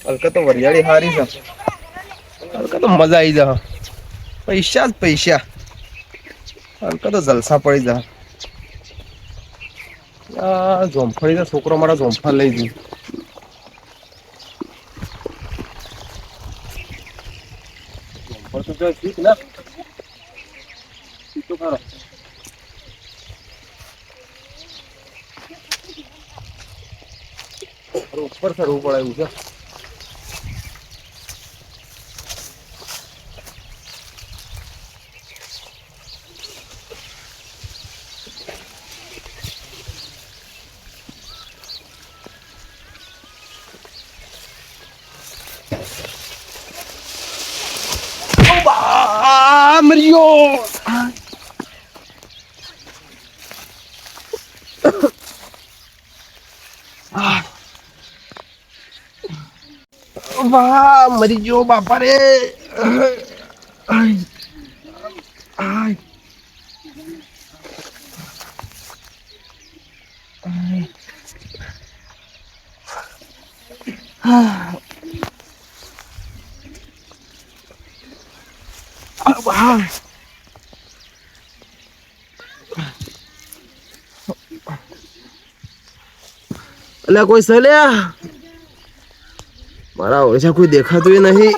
હલકા તો વરિયાળી હારી છે. હલકા તો મજા આવી જા. પૈસા જ પૈસા. હલકા તો જલસા પડી જા. જોમફળી ના છોકરો મારા જોમફળ લઈ ગયો. ઉપર ચડવું પડે એવું છે. મર્યો. વાહ મરી ગયો બાપા રે. વાહ. અલ્યા કોઈ છે લ્યા. મારા ઓળશા કોઈ દેખાતું નહીં.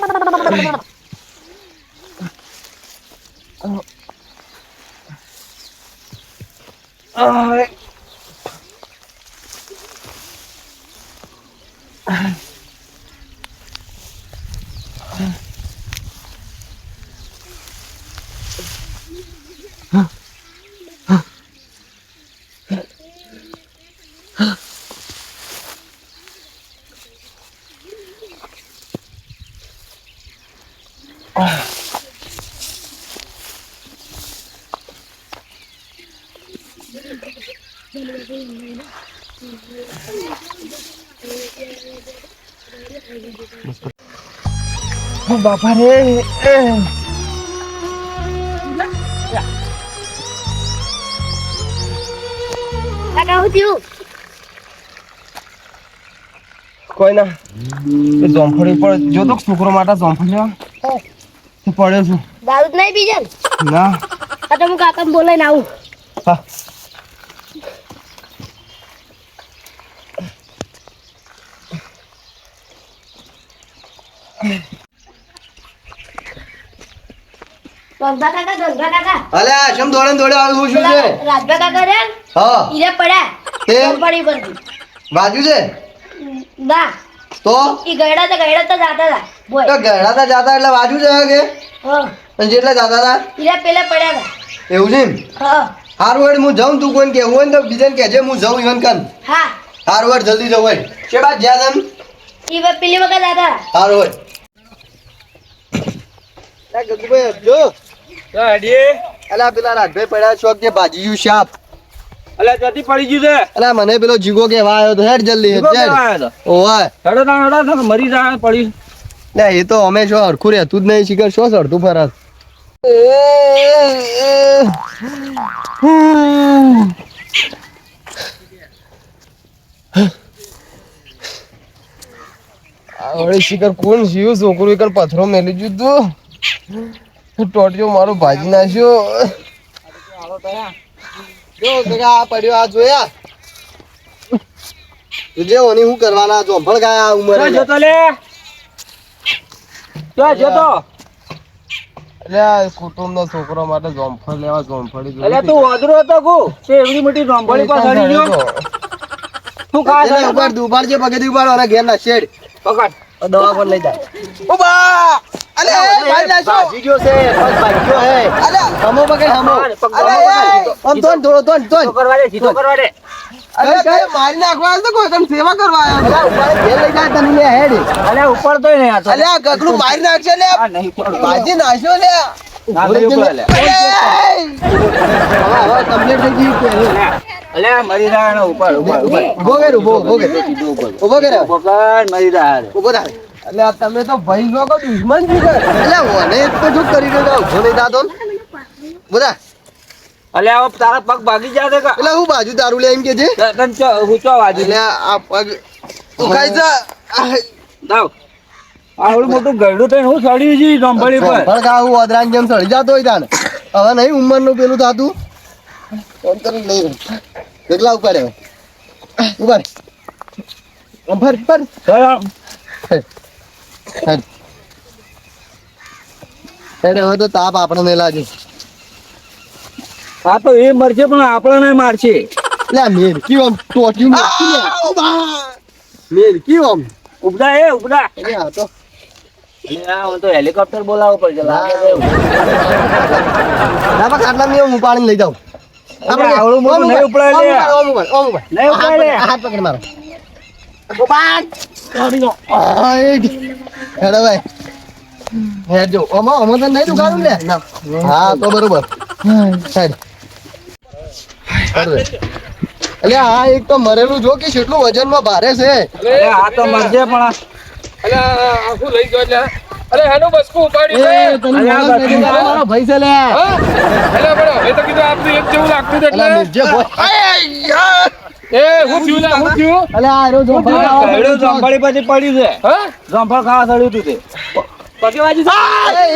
બાપા રે. કોઈ ના જોમફળી પર જો તો છોકરો માટે જોમફળી લેવા પડ્યો છું. દારૂ નહીં બીજે ના આ તો હું કાકા બોલાઈને આવું. હા ગંગા કાકા અલ્યા શમ દોડે દોડે આવું શું છે? રાજભા કાકા રે હા ઈરે પડ્યા તે પડી પરથી બાજુ છે ના તો ઈ ગયડા તો જાતા હતા બોય તો ગળાતા જાતા એટલે બાજુ છે કે હા અને જેટલા જાતા હતા ઈરે પેલે પડ્યા હતા એવું છે હા હારું હેડ હું જાઉં તું કોઈને કહેવું હોય ને તો બીજાને કહેજે હું જાઉં ઈવન કન હા હારું હેડ જલ્દી જવું હેડ છે બાદ જ્યાં તમ ઈ પેલી વખત હતા હારું હેડ લા ગગુભાઈ જો ગાડી અલા પેલા રાજભાઈ પડ્યા શોક જે ભાજીયું શાપ અલ્યા જતી પડી ગયું છે. અલા મને પેલો જીગો કેવા આવ્યો તો હેડ જલ્દી હેડ ઓય હેડો મરી જાય પડી. ના એ તો અમે શું હરખું રહેતું જ નહીં શીખર શું સરતું ફરત આવડે શિખર કોણ જીવ છોકરું એકલ પથરો મેલી દીધું ટોટિયો મારો ભાજી નાખ્યો જો કાકા આ પડ્યો આ જોયા તુજે ઓની હું કરવાના જોંફળ ગાય આ ઉંમરે જોતો લે જોતો અલ્યા કુટુંબનો છોકરો માટે જોંફળ લેવા જોંફળી જોઈ અલ્યા તું ઓદરો હતો કુ તે એવડી મોટી રોંભળી પર ચડી ગયો. તું ખા એને ઉપર દુબાર જે પગે દુબાર ઓરા ઘેર ના શેડ પકડ દવા પર લઈ જા ઉબા અલે ભાઈ લાશો ભાજી ગયો છે બસ ભાઈ ગયો હે અલે હમો પકડ હમો અલે આમ તોન કરવા દે સીધો કરવા દે. અલે કઈ મારી નાખવા તો કોઈ તને સેવા કરવા આવ્યો અલે ઉપર ઘેર લઈ જા તને લે હેડ અલ્યા ઉપર તો નહીં આ તો અલે ગગડું મારી નાખશે લે આ નહીં ઉપર ભાજી નાખ્યો લે ના નહીં ઉપર લે. હવે કમ્પ્લીટ થઈ ગઈ અલ્યા મરી જાય ને ઉપર ઉપર ઉપર ઉભો કર ઉભો કર ઉભો કર પકડ મરી જાય. ઉભો થા એટલે આ તમે તો ભાઈ લોકો દુશ્મન છો એટલે ઓને તો જો કરી રહ્યો ઉભો નહીં દાદો બધા અલ્યા હવે તારા પગ ભાગી જાય કે એટલે હું બાજુ દારૂ લે એમ કે છે તન હું ચો વાજી એટલે આ પગ ઉખાઈ જા દાવ આવડું મોટું ગયડું થઈને હું સડી જી ડોંબળી પર પણ કા હું ઓદરાની જેમ સળી જતો હોય તાને હવે નહીં ઉંમરનું પેલું થાતું ફોન કરી લઈ કેટલા ઉપર ઉપર પર હવે તો તાપ આપણે નહીં લાગે આ તો એ મરશે પણ આપણને મારશે લે મેરકી આમ ટોટ્યું મેરકી આમ ઉપડા એ ઉપડા અરે આ તો તો હેલિકોપ્ટર બોલાવવું પડશે લાગે છે ના બા આટલા મેં હું પાણી લઈ જાઉં આપણે આવડું મોટું નહીં ઉપડાય લે ઓમ ઉપર નહીં ઉપડાય લે હાથ પકડ મારો હેડો ભાઈ હેડ જો ઓમો તો નહીં દુકાનું લે ના હા તો બરોબર હેડ એટલે આ એક તો મરેલું જો કે કેટલું વજનમાં ભારે છે અરે આ તો મરશે પણ અલે આખું લઈ ગયો એટલે અરે હેનો બસકું ઉપાડ્યું છે તને માણસ નથી તારો મારો ભાઈ છે લે હા અલે બડો એ તો કીધું આપનું એક જેવું લાગતું હતું અલા એટલે નિર્જે બોલ એ હું થયું લે હું થયું અલે આ રો જો ગયડું જંભળી પછી પડ્યું છે હા જંભળ ખાવા સડ્યું હતું તે પગે વાજી એ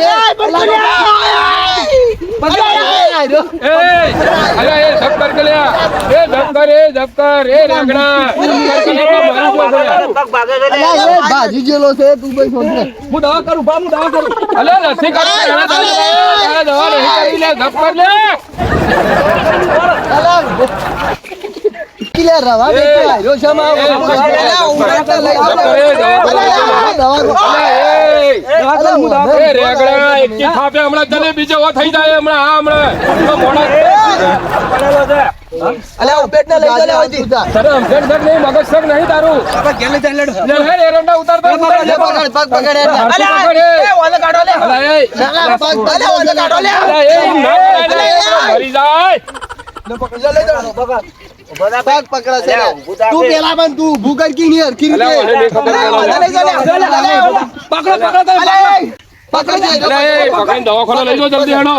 અલે એ ધબકર કે લ્યા એ ધબકર એ રેગણા ભાજી જેલો છે તું ભાઈ ફોન હું દવા કરું બા હું દવા કરું અલે નથી કરતો દવા નહીં કરી લે ધબકર લે કિલે રવા દે આયો શમા એ રેગણા એકી થાપે હમણાં જલેબી જેવો થઈ જાય હમણાં હા હમણાં પડેલો છે અલે ઉપેટ ને લઈ લે હોતી સર અમજણ સર નહીં મગજ સર નહીં તારું લે હે એરંડા ઉતારતો પગ પકડ અલે એ ઓલે કાઢો લે અલે એ પગ પકડ ઓલે કાઢો લે અલે એ મરી જાય પગ પકડા છે તું પેલા પણ તું ઊભું કર કી ની હરખી અલે રીતે ઓલે નહીં ખબર પકડો પકડ અલે એ પકડીને દવાખાને લઈ જાઓ જલ્દી હેડો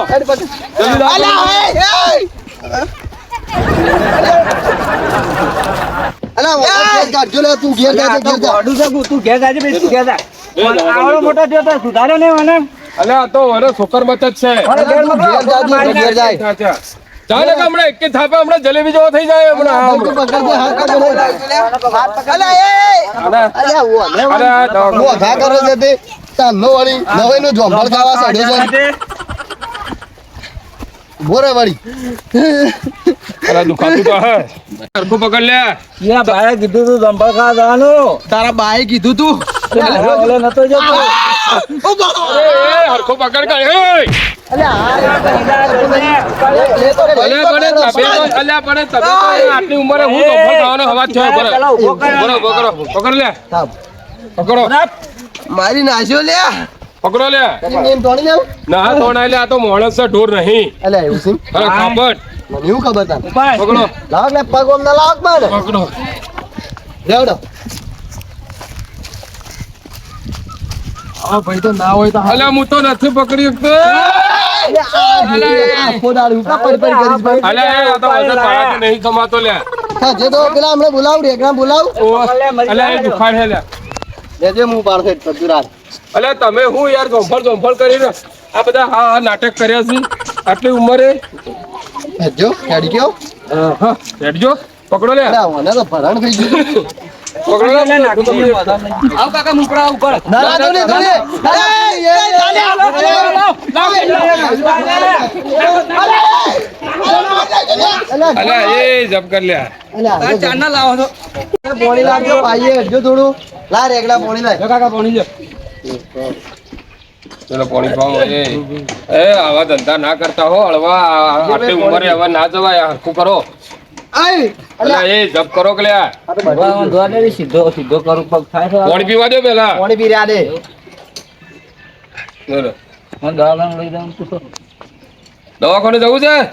જલ્દી તું ઘેર જા ગોડું છે તું ઘેર જાજે બે તું ઘેર જા આવડો મોટો થયો તો સુધારે નહીં મને અલે આ તો વરે સુકર મત જ છે ઘેર જાય ચાલે કે હમણાં એક થાપે હમણાં જલેબી જેવો થઈ જાય હમણાં હા, તું હમણાં. પકડ દે હાથ પકડ અરે આ દવાખાને. હું ઘા કરે છે તે તાનો વાળી નવેનું જોંભળ ખાવા સડ્યો છે બોરે વાળી અરે દુખાતું તો હે સરખું પકડ લે યા ભાઈ કીધું તું જંભળ ખાવા જવાનું તારા બાએ કીધું તું ઓલે નતો જતો અરે એ હરખું પકડ કે એ ભલે ભલે તબે તો આટલી ઉંમરે હું ધોફળ ખાવાનો અવાજ થયો બરો પકડો પકડ લે પકડો મારી નાશ્યો લે પકડો લે એમ તોડી જાવ ના તોડાય લે આ તો માણસ છે ઢોર નહીં અલે એવું છે અરે ખાપટ મને એવું ખબર તા પકડો લાવ ને પગ ઓમ ના લાવ પણ પકડો રેવડો આ ભાઈ તો ના હોય તો અલે હું તો નથી પકડી શકતો આખો દાડો કા પડ કરીશ ભાઈ અલે આ તો વજન તારાથી નહીં કમાતો લે હા જે તો પેલા હમણે બોલાવ રેગણા બોલાવ અલે એ દુખાડ હે લે લેજે હું પાડશે પદુરાર અલે તમે હું યાર જોંફળ કરીને આ બધા હા નાટક કર્યા છે આટલી ઉંમરે જો હેડી ગયો હા હેડજો પકડો લે અરે મને તો ભરણ થઈ ગયું પકડો લે આવ કાકા મુકડા ઉપર ના ના દોને દોને અલે એ જબ કર લે ચારના લાવો છો પોણી લાગજો પાઈએ હટજો થોડું લા રેગડા પોણી લાય કાકા પાણી લ્યો ચલો પાણી પાવો એ આવા ધંધા ના કરતા હો હળવા આટલી ઉંમરે હવે ના જવાય હરખું કરો આય અલે એ જબ કરો કે લે સીધો સીધો કરું પગ થાય છે પાણી પીવા દો પેલા પોણી પી રહ્યા દે બોલો મને દવાખાને લઈ જાઉં તું દવાખાને જવું છે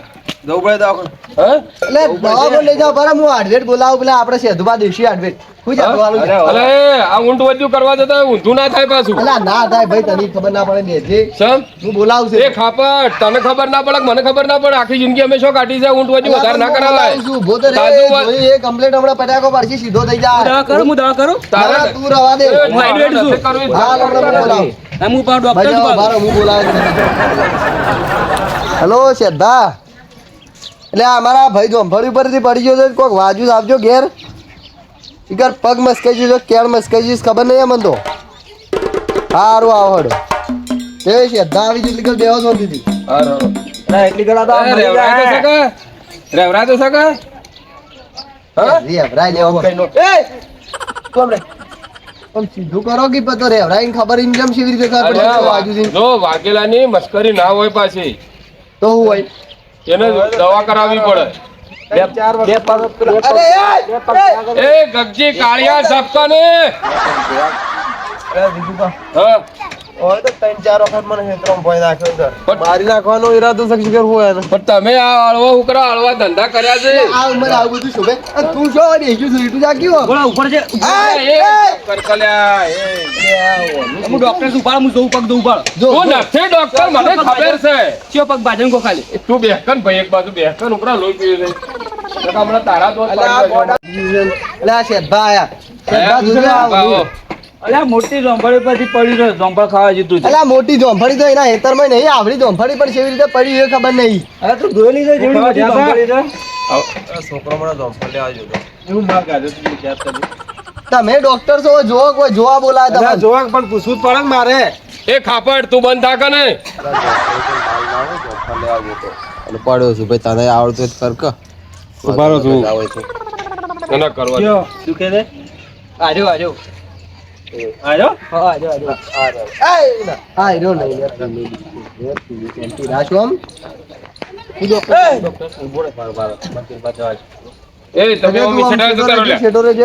જવું પડે દવાખાને. હે? એટલે દવાખાને લઈ જાઓ બરાબર. હું advert બોલાવું પેલા આપણે સેધુબા દેશી advert. શું જવાનું છે? અલે આ ઊંટ વધ્યું કરવા જતા ઊંધું ના થાય પાછું. અલા ના થાય ભાઈ, તને ખબર ના પડે બેજી. સમ હું બોલાવું છું. એ ખાપટ તને ખબર ના પડે કે મને ખબર ના પડે આખી જિંદગી અમે શું કાઢી છે ઊંટ વધ્યું વધારે ના કરાવાય. ઉભો તો રે. તાજું વાત. જોઈ એ complaint હમણાં પટાકો પડશે, સીધો થઈ જાય. દવા કરું હું દવા કરું તારે ના, તું રવા દે. એ, હું advert છું. નથી કરવી. હા, હમણાં હું બોલાવું. હું પાવ ડોક્ટર ભાઈ જાઓ, બારો, હું બોલાવું છું. હેલો શ્રદ્ધા, એટલે આ અમારા ભાઈ જોંફળી ઉપરથી પડી ગયો છે, કોઈક વાજુ આપજો ઘેર. ઈકર પગ મસ્કાઈ ગયો છે, કેળ મસ્કાઈ ગઈ છે, ખબર નહીં મને તો. હારું આવડ એ શ્રદ્ધા આવી જેટલી કર બેહો શાંતિથી. હારું. એટલી ગળા તો એ, રેવરાય તો શકે? રેવરાય તો શકે? હા? રેવરાય લેવો. એ કોમ રે આમ સીધું કરો કે પતો રેવરાય ખબર ઇન્કમ કેવી રીતે ખબર પડે છે વાજુ થી? જો વાઘેલાની મસ્કરી ના હોય પાછી તો હું હોય એને દવા કરાવવી પડે. એ ગગજી કાળિયા ઝપકાને. હા હોય તો 3-4 વખત મને હેતરામ ભોય નાખ્યો છે. પણ- મારી નાખવાનો ઈરાદો શક્તિ કર હોય ને. પણ તમે આ હળવા ઉકરા હળવા ધંધા કર્યા છે. આ ઉંમર આવું બધું શોભે. અને તું જો દેખ્યું છું ઈટુ જાગ્યો. બોલા ઉપર છે એ કરકલ્યા, એ. હું ડોક્ટર છું ઉપાડ હું જોઉં પગ દઉં ઉપાડ જો તું નથી ડોક્ટર મને ખબર છે. ચિયો પગ બાજન કો ખાલી તું બેહકન ભાઈ એક બાજુ બેહકન ઉપરા લોહી પીવે છે. નકર હમણાં તારા દોસ્ત એટલે આ શેઠભા આયા. શેઠભા જોજો આ ઊંધું. અલ્યા મોટી જોંભળી પછી પડી રહ્યો જોંભળ ખાવા જીતું છે એટલે આ મોટી જોંફળી તો એના હેતરમાં નહીં, આવડી જોંફળી પણ કેવી રીતે પડી એ ખબર નહીં. અરે તું જોઈ લીધો જેવડી મોટી જોંભળી છે એવું ના કાઢે તું વિચાર કરી. તમે ડોક્ટર છો, જો કોઈ જોવા બોલાય તમારે. જોવા પણ પૂછવું જ પડે ને મારે એ ખાપડ તું બંધ થાક ને. પડ્યો છું ભાઈ, તને આવડતું કર કે. ઉભારો છું. એને કરવા દે. દુખે છે આજો આજો આજો હા આજો આજો હા હીરો નહીં યાર. રાશોમ એ તમે ઓમ સેટા જતા રહો લે.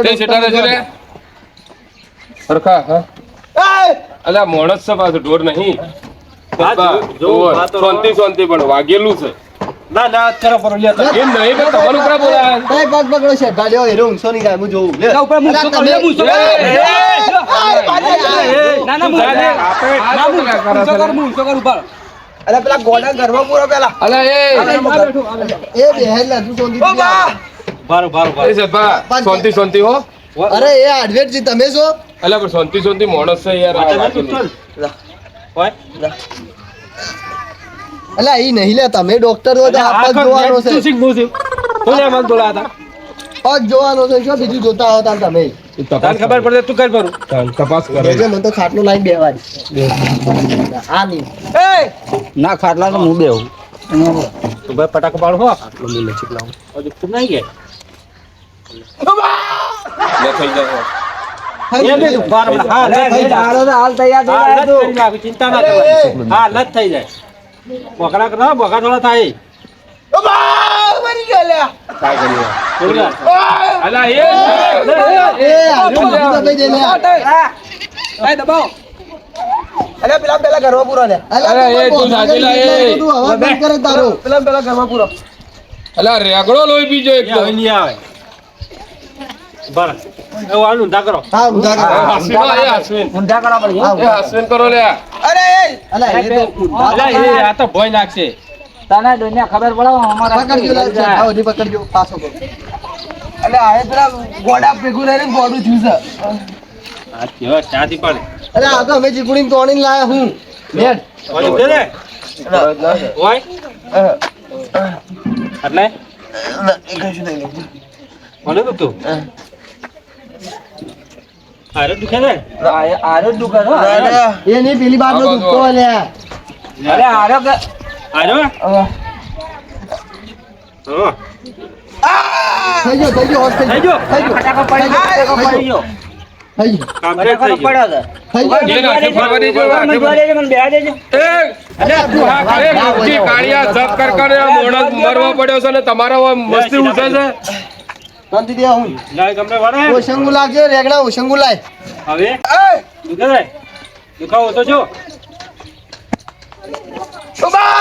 તે સેટા રહેજો લે. સરખા હા. અલ્યા મોણસ છે પાછું ઢોર નહીં. બાપા, ઢોર. શાંતિ પણ વાગેલું છે. ના ના ચલો પર લે એમ નહીં પણ તમારું ઉપરા બોલાય. પગ પકડો છે ગાડ્યો હીરો ઊંચો નહીં જાય, હું જોઉં લે. ઉપર મૂછો કર લે મૂછો કર ના ના મૂછો કર મૂછો કર ઉપર અરે પેલા ગોડા ઘરમાં પૂરો પેલા અલ્યા એ એ બેહેલ ના તું શાંતિ બારો બારો એ સભા શાંતિ હો. અરે એ advert જી તમે છો? અલ્યા પણ શાંતિ મોણસ છે યાર. આ વાગેલું. હોય અલા ઈ નહીં લે, તમે ડોક્ટર છો તો આ પગ જોવાનો છે. તું શીખ મૂછ કોને મન બોલા હતા પગ જોવાનો છે, શું બીજું જોતા હોતા તમે? તને ખબર પડે તું કર પરું તપાસ કરે. એટલે મને તો ખાટલો લાઈન બેહવાની. આ નહીં. ના ખાટલા તો હું બેહું તું ભાઈ પટાકો પાડો હો ખાટલો લે લે ચીકલાવું હજુ તું નહીં ગયા લે થઈ જાય. એ બે બાર હા હાલ તૈયાર થઈ જાય. ચિંતા ના કરો હા લત થઈ જાય બોકડા કરો બોકા થોડા થાય મરી ગયા લે. કાંઈ કરીએ. બોલ અલ્યા એ એ હારું બધું દબાઈ દે લે. એ દબાવ અરે પેલા પેલા ઘરમાં પૂરો લે. અરે એ તું સાચી લા, એ. બધું હવા બંધ કરે તારો. પેલા પેલા ઘરમાં પૂરો. અલ્યા રેગડો લોહી પીજો એક તો. હવે નહીં આવે બરાબર એવું આનું ઊંધા કરો હા ઊંધા કરો. અશ્વિન ઊંધા કરવા પડે હા, એ અશ્વિન કરો લે. અરે એ અલા એ તો ઊંધા અલા એ આ તો ભોય નાખશે તને દુનિયા ખબર પડે પકડજો લા, હા ઓડી પકડજો, પાછો કરો. અલે આ પેલા ગોડા ભેગું રહીને ગોડું થયું છે. આ કેવા ચાથી પડે અરે આ તો અમે ચીકુડીને તોડીને લાયા હું. બેઠ. ઓય દે રે ઓય એટલે કોને તું આરે દુખે ને આરે દુખે હો એ નહીં પેલી બાજુ દુખતો લે. અરે આરે કે આરે હા થઈ ગયો હોશ થઈ ગયો થઈ ગયો ફટાકો પડી ગયો પડી ગયો થઈ ગયો કામ થઈ ગયો થઈ ગયો. એ નાખી ફરવા દેજો. મને બેહા દેજો એ અલ્યા તું હા કરે ગગજી કાળિયા ઝપ કરકરે મોણસ મરવા પડ્યો છે ને તમારા મસ્તી ઉઠે છે. શાંતિ દે હું. લાય ગમે વરે ઓશંગુ લાગજે, રેગડા ઓશંગુ લાય. હવે દુખે રે દુખાવો તો જો ઉભા!